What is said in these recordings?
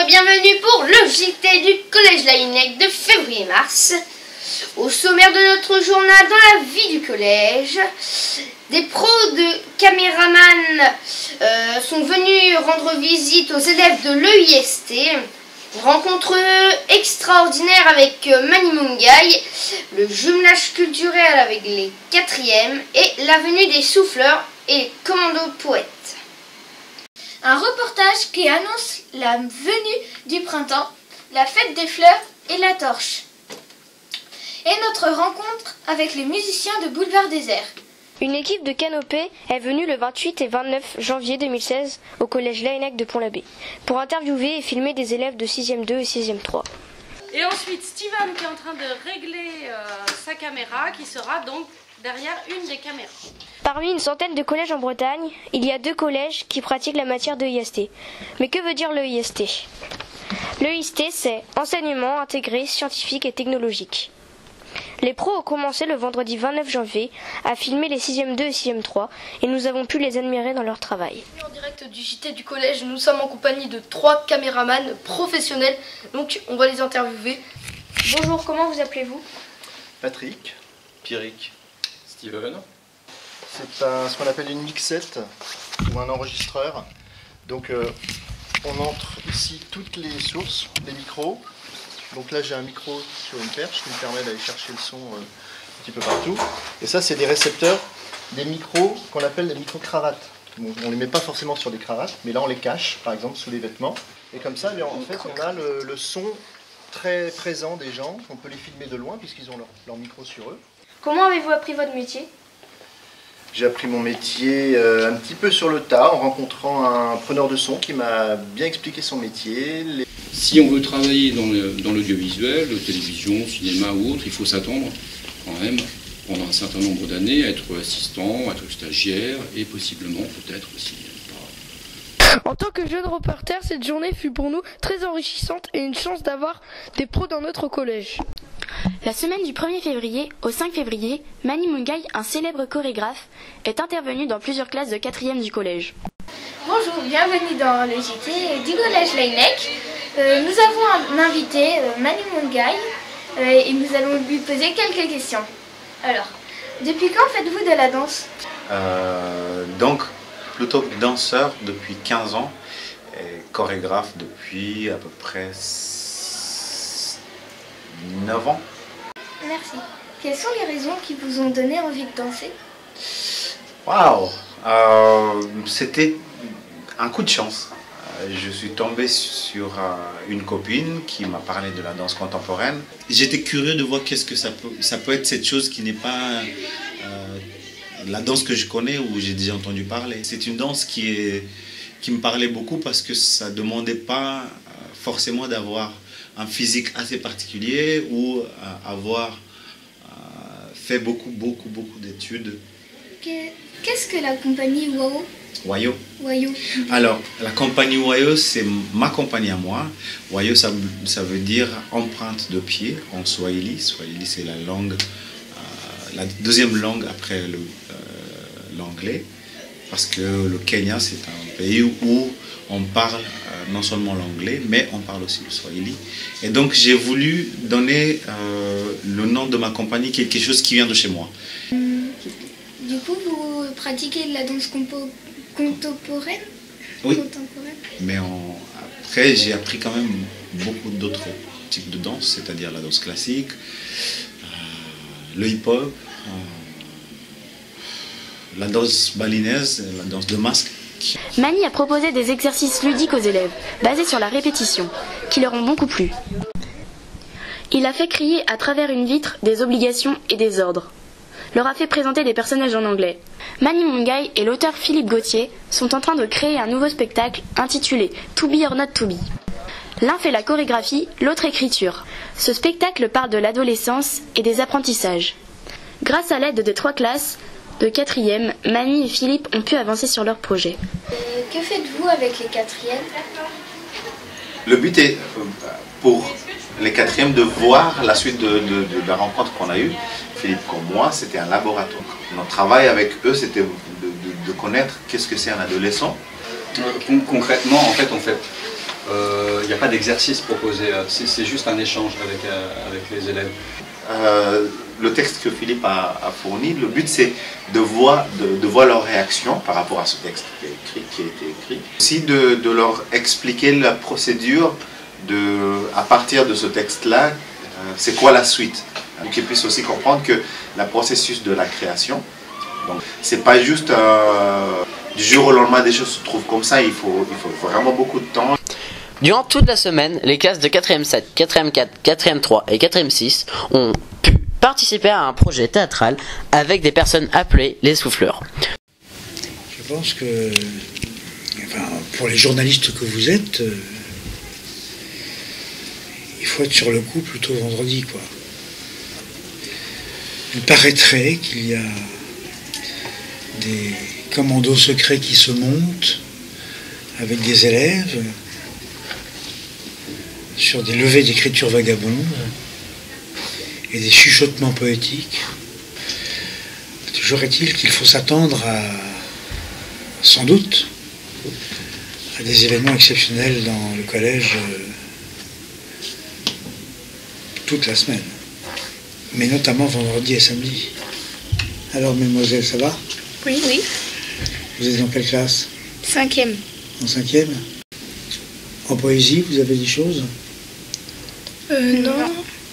et bienvenue pour le JT du Collège Laënnec de février-mars. Au sommaire de notre journal dans la vie du collège, des pros de caméraman sont venus rendre visite aux élèves de l'EIST. Une rencontre extraordinaire avec Mani Mungai, le jumelage culturel avec les 4e et la venue des souffleurs et commandos poètes. Un reportage qui annonce la venue du printemps, la fête des fleurs et la torche. Et notre rencontre avec les musiciens de Boulevard Désert. Une équipe de canopée est venue le 28 et 29 janvier 2016 au collège Laënnec de Pont-l'Abbé pour interviewer et filmer des élèves de 6e 2 et 6e 3. Et ensuite Steven qui est en train de régler sa caméra qui sera donc derrière une des caméras. Parmi une centaine de collèges en Bretagne, il y a 2 collèges qui pratiquent la matière de l'EIST. Mais que veut dire l'EIST? L'EIST, c'est enseignement intégré, scientifique et technologique. Les pros ont commencé le vendredi 29 janvier à filmer les 6e 2 et 6e 3 et nous avons pu les admirer dans leur travail. En direct du JT du collège, nous sommes en compagnie de 3 caméramans professionnels, donc on va les interviewer. Bonjour, comment vous appelez-vous? Patrick, Pierrick, Steven. c'est ce qu'on appelle une mixette ou un enregistreur. Donc on entre ici toutes les sources, les micros. Donc là j'ai un micro sur une perche qui me permet d'aller chercher le son un petit peu partout. Et ça c'est des récepteurs, des micros qu'on appelle des micro-cravates. Bon, on ne les met pas forcément sur des cravates, mais là on les cache par exemple sous les vêtements. Et comme ça en fait on a le son très présent des gens. On peut les filmer de loin puisqu'ils ont leur micro sur eux. Comment avez-vous appris votre métier? J'ai appris mon métier un petit peu sur le tas en rencontrant un preneur de son qui m'a bien expliqué son métier. Si on veut travailler dans l'audiovisuel, télévision, cinéma ou autre, il faut s'attendre quand même pendant un certain nombre d'années à être assistant, à être stagiaire et possiblement peut-être aussi. En tant que jeune reporter, cette journée fut pour nous très enrichissante et une chance d'avoir des pros dans notre collège. La semaine du 1er février au 5 février, Mani Mungai, un célèbre chorégraphe, est intervenu dans plusieurs classes de 4e du collège. Bonjour, bienvenue dans le JT du Collège Laënnec. Nous avons un invité, Mani Mungai, et nous allons lui poser quelques questions. Alors, depuis quand faites-vous de la danse? Donc, plutôt que danseur depuis 15 ans, et chorégraphe depuis à peu près 9 ans. Merci. Quelles sont les raisons qui vous ont donné envie de danser? Waouh! C'était un coup de chance. Je suis tombé sur une copine qui m'a parlé de la danse contemporaine. J'étais curieux de voir qu'est-ce que ça peut être cette chose qui n'est pas la danse que je connais ou j'ai déjà entendu parler. C'est une danse qui me parlait beaucoup parce que ça ne demandait pas forcément d'avoir un physique assez particulier ou avoir fait beaucoup d'études. Qu'est-ce que la compagnie WAO? Wayo. Wayo. Alors, la compagnie Wayo, c'est ma compagnie à moi. Wayo, ça veut dire empreinte de pied en Swahili. Swahili, c'est la langue, la deuxième langue après l'anglais. Parce que le Kenya, c'est un pays où on parle non seulement l'anglais, mais on parle aussi le Swahili. Et donc, j'ai voulu donner le nom de ma compagnie, quelque chose qui vient de chez moi. Du coup, vous pratiquez de la danse contemporaine? Oui, mais après j'ai appris quand même beaucoup d'autres types de danse, c'est-à-dire la danse classique, le hip-hop, la danse balinaise, la danse de masque. Mani a proposé des exercices ludiques aux élèves, basés sur la répétition, qui leur ont beaucoup plu. Il a fait crier à travers une vitre des obligations et des ordres. Leur a fait présenter des personnages en anglais. Mani Mungai et l'auteur Philippe Gauthier sont en train de créer un nouveau spectacle intitulé To Be or Not To Be. L'un fait la chorégraphie, l'autre écriture. Ce spectacle parle de l'adolescence et des apprentissages. Grâce à l'aide des 3 classes de 4e, Mani et Philippe ont pu avancer sur leur projet. Que faites-vous avec les 4e? Le but est pour les 4e de voir la suite de la rencontre qu'on a eue. Philippe comme moi, c'était un laboratoire. Notre travail avec eux, c'était de connaître qu'est-ce que c'est un adolescent. Concrètement, en fait, Il n'y a pas d'exercice proposé, c'est juste un échange avec les élèves. Le texte que Philippe a fourni, le but c'est de voir leur réaction par rapport à ce texte qui a été écrit. Aussi de leur expliquer la procédure à partir de ce texte-là, c'est quoi la suite. Pour qu'ils puissent aussi comprendre que le processus de la création, donc c'est pas juste du jour au lendemain des choses se trouvent comme ça, il faut vraiment beaucoup de temps. Durant toute la semaine, les classes de 4e 7, 4e 4, 4e 3 et 4e 6 ont pu participer à un projet théâtral avec des personnes appelées les souffleurs. Je pense que, pour les journalistes que vous êtes, il faut être sur le coup plutôt vendredi, quoi. Il paraîtrait qu'il y a des commandos secrets qui se montent avec des élèves sur des levées d'écriture vagabondes et des chuchotements poétiques. Toujours est-il qu'il faut s'attendre sans doute, à des événements exceptionnels dans le collège toute la semaine, mais notamment vendredi et samedi. Alors, mesdemoiselles, ça va? Oui, oui. Vous êtes dans quelle classe? 5e. En 5e? En poésie, vous avez des choses? Non,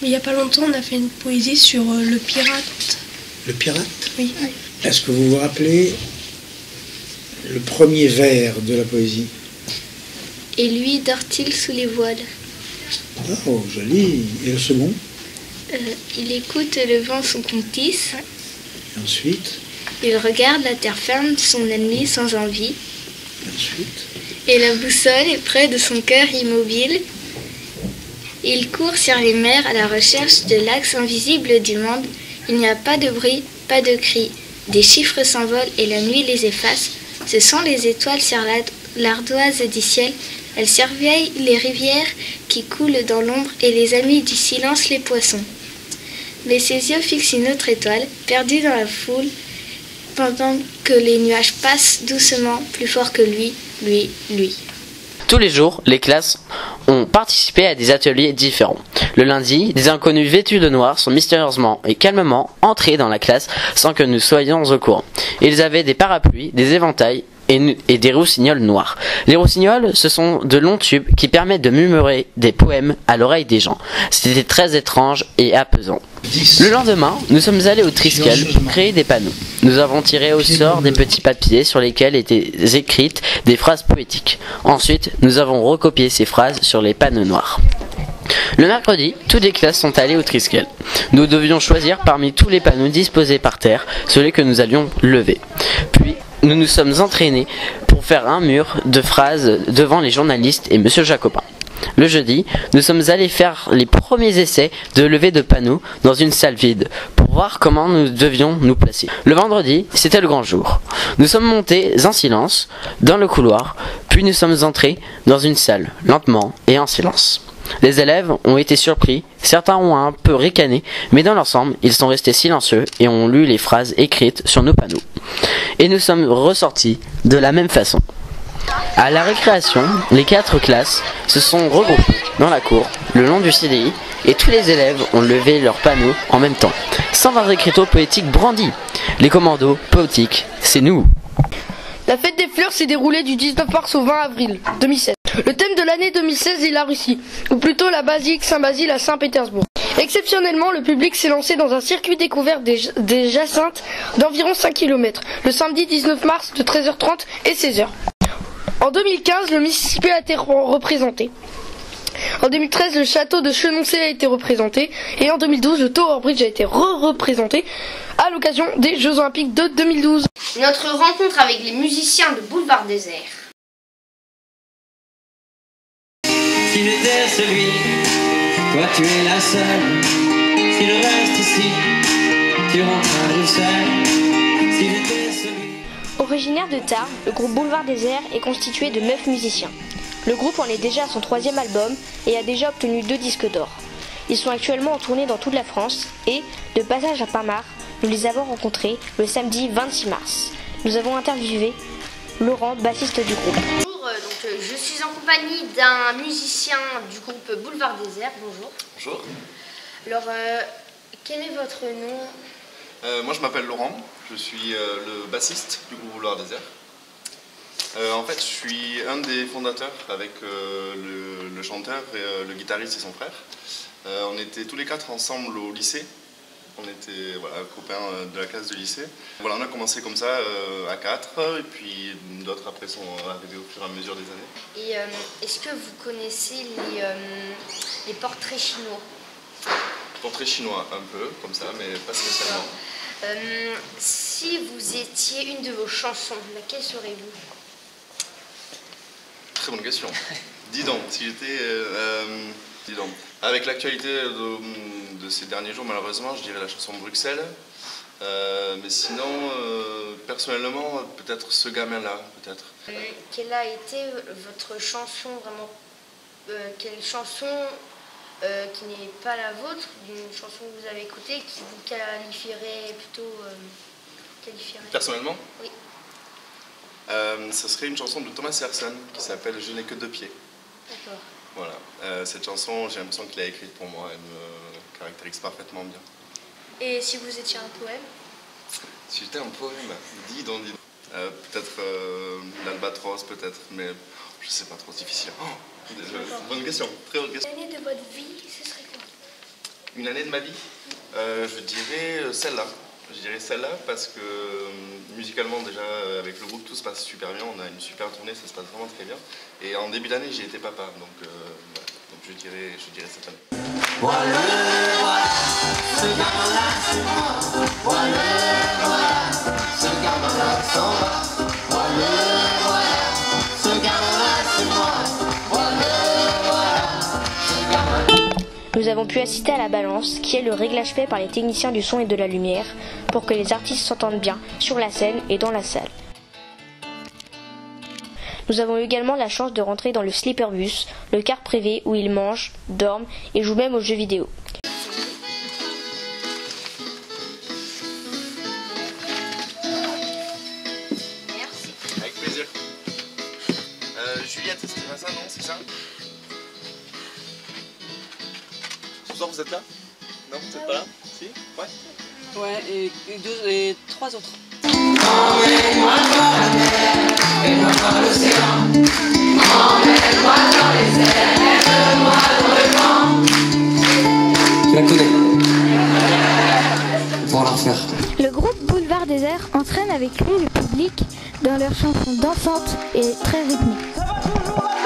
mais il n'y a pas longtemps, on a fait une poésie sur le pirate. Le pirate? Oui. Est-ce que vous vous rappelez le premier vers de la poésie? Et lui dort-il sous les voiles? Oh, joli. Et le second? Il écoute le vent son complice. Et ensuite? Il regarde la terre ferme, son ennemi sans envie. Et ensuite? Et la boussole est près de son cœur immobile. Il court sur les mers à la recherche de l'axe invisible du monde. Il n'y a pas de bruit, pas de cri. Des chiffres s'envolent et la nuit les efface. Ce sont les étoiles sur l'ardoise du ciel. Elles surveillent les rivières qui coulent dans l'ombre et les amis du silence les poissons. Mais ses yeux fixent une autre étoile, perdue dans la foule, pendant que les nuages passent doucement, plus fort que lui. Tous les jours, les classes ont participé à des ateliers différents. Le lundi, des inconnus vêtus de noir sont mystérieusement et calmement entrés dans la classe sans que nous soyons au courant. Ils avaient des parapluies, des éventails et des roussignols noirs. Les roussignols, ce sont de longs tubes qui permettent de murmurer des poèmes à l'oreille des gens. C'était très étrange et apaisant. Le lendemain, nous sommes allés au Triskel pour créer des panneaux. Nous avons tiré au sort des petits papiers sur lesquels étaient écrites des phrases poétiques. Ensuite, nous avons recopié ces phrases sur les panneaux noirs. Le mercredi, toutes les classes sont allées au Triskel. Nous devions choisir parmi tous les panneaux disposés par terre celui que nous allions lever. Puis, nous nous sommes entraînés pour faire un mur de phrases devant les journalistes et Monsieur Jacopin. Le jeudi, nous sommes allés faire les premiers essais de levée de panneaux dans une salle vide pour voir comment nous devions nous placer. Le vendredi, c'était le grand jour. Nous sommes montés en silence dans le couloir, puis nous sommes entrés dans une salle, lentement et en silence. Les élèves ont été surpris, certains ont un peu ricané, mais dans l'ensemble, ils sont restés silencieux et ont lu les phrases écrites sur nos panneaux. Et nous sommes ressortis de la même façon. À la récréation, les 4 classes se sont regroupées dans la cour, le long du CDI, et tous les élèves ont levé leurs panneaux en même temps. 120 écriteaux poétiques brandis. Les commandos poétiques, c'est nous. La fête des fleurs s'est déroulée du 19 mars au 20 avril 2016. Le thème de l'année 2016 est la Russie, ou plutôt la basilique Saint-Basile à Saint-Pétersbourg. Exceptionnellement, le public s'est lancé dans un circuit découvert des jacinthes d'environ 5 km, le samedi 19 mars de 13h30 et 16h. En 2015, le Mississippi a été représenté. En 2013, le château de Chenonceau a été représenté. Et en 2012, le Tower Bridge a été représenté à l'occasion des Jeux Olympiques de 2012. Notre rencontre avec les musiciens de Boulevard Désert. Si j'étais celui, toi tu es la seule. Si je reste ici, tu rentres à Bruxelles. Si j'étais celui... Originaire de Tarbes, le groupe Boulevard Désert est constitué de 9 musiciens. Le groupe en est déjà à son 3e album et a déjà obtenu 2 disques d'or. Ils sont actuellement en tournée dans toute la France et, de passage à Pinmar, nous les avons rencontrés le samedi 26 mars. Nous avons interviewé Laurent, bassiste du groupe. Bonjour, donc je suis en compagnie d'un musicien du groupe Boulevard Désert. Bonjour. Bonjour. Alors, quel est votre nom? Moi je m'appelle Laurent, je suis le bassiste du groupe Boulevard Désert. En fait je suis un des fondateurs avec le chanteur et le guitariste et son frère. On était tous les quatre ensemble au lycée. On était copains de la classe de lycée. Voilà, on a commencé comme ça à 4 et puis d'autres après sont arrivés au fur et à mesure des années. Et est-ce que vous connaissez les portraits chinois? Portrait chinois un peu, comme ça, mais pas spécialement. Si vous étiez une de vos chansons, laquelle serez-vous? Très bonne question. Dis donc, si j'étais... dis donc. Avec l'actualité de ces derniers jours, malheureusement, je dirais la chanson Bruxelles. Mais sinon, personnellement, peut-être ce gamin-là, peut-être. Quelle a été votre chanson, vraiment quelle chanson qui n'est pas la vôtre, d'une chanson que vous avez écoutée, qui vous qualifierait plutôt... Personnellement? Oui. Ça serait une chanson de Thomas Serson qui s'appelle Je n'ai que deux pieds. D'accord. Voilà. Cette chanson, j'ai l'impression qu'il l'a écrite pour moi. Elle me caractérise parfaitement bien. Et si vous étiez un poème? Si j'étais un poème, dis donc. Peut-être l'Albatros, peut-être, mais je sais pas, trop difficile. Oh, bonne question, très bonne question. Une année de votre vie, ce serait quoi? Une année de ma vie? Je dirais celle-là. Je dirais celle-là parce que musicalement déjà avec le groupe tout se passe super bien, on a une super tournée, ça se passe vraiment très bien. Et en début d'année j'ai été papa, donc je dirais cette année. Voilà, ce gamin-là c'est moi. Voilà, ce gamin-là s'en va. Voilà, ce gamin-là c'est moi. Voilà, ce gamin-là. Nous avons pu assister à la balance, qui est le réglage fait par les techniciens du son et de la lumière, pour que les artistes s'entendent bien sur la scène et dans la salle. Nous avons également la chance de rentrer dans le Sleeper Bus, le car privé où ils mangent, dorment et jouent même aux jeux vidéo. Merci. Avec plaisir. Juliette, c'était pas ça, non? C'est ça? Ce soir vous êtes là? Non, vous êtes pas là? Si? Ouais? Ouais, et 3 autres. Emmène-moi dans la mer, mets-moi dans l'océan. Emmène-moi dans les airs, mets-moi dans le vent. Tu la connais? Pour la refaire. Le groupe Boulevard Désert entraîne avec lui le public dans leurs chansons dansantes et très rythmiques. Ça va toujours là-dedans!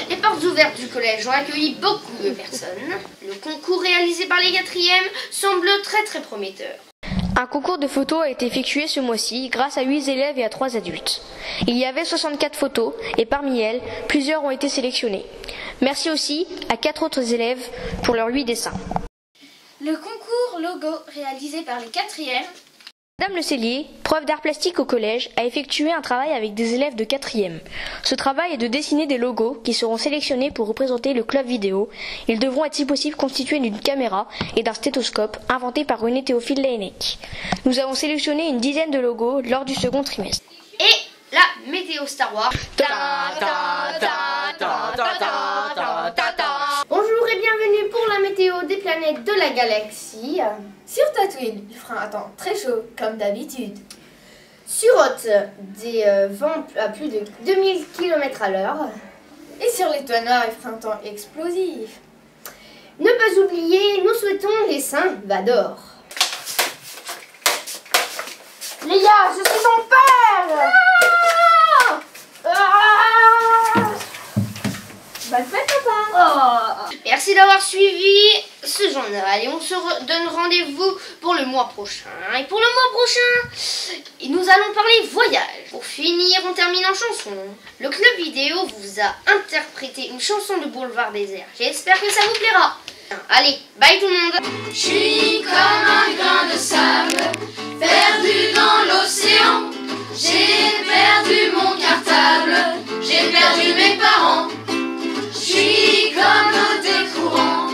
Les portes ouvertes du collège ont accueilli beaucoup de personnes. Le concours réalisé par les 4e semble très prometteur. Un concours de photos a été effectué ce mois-ci grâce à 8 élèves et à 3 adultes. Il y avait 64 photos et parmi elles, plusieurs ont été sélectionnées. Merci aussi à 4 autres élèves pour leurs 8 dessins. Le concours logo réalisé par les 4e. Madame Le Cellier, prof d'art plastique au collège, a effectué un travail avec des élèves de 4e. Ce travail est de dessiner des logos qui seront sélectionnés pour représenter le club vidéo. Ils devront être si possible constitués d'une caméra et d'un stéthoscope inventé par René Théophile Laennec. Nous avons sélectionné une dizaine de logos lors du second trimestre. Et la météo Star Wars. Bonjour et bienvenue pour la météo des planètes de la galaxie. Sur Tatooine, il fera un temps très chaud, comme d'habitude. Sur Hoth, des vents à plus de 2000 km/h. Et sur l'étoile, il fera un temps explosif. Ne pas oublier, nous souhaitons les saints Vador. Léa, je suis ton père! Bonne fête, papa! Merci d'avoir suivi ce journal et on se donne rendez-vous pour le mois prochain. Et pour le mois prochain, nous allons parler voyage. Pour finir, on termine en chanson. Le club vidéo vous a interprété une chanson de Boulevard Désert. J'espère que ça vous plaira. Allez, bye tout le monde! Je suis comme un grain de sable, perdu dans l'océan. J'ai perdu mon cartable, j'ai j'ai perdu mes parents. Je suis comme l'eau des courants,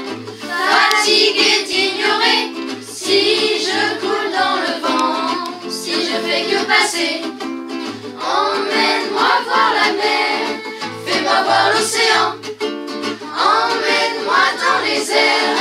fatiguée d'ignorer. Si je coule dans le vent, si je fais que passer, emmène-moi voir la mer, fais-moi voir l'océan. Emmène-moi dans les airs.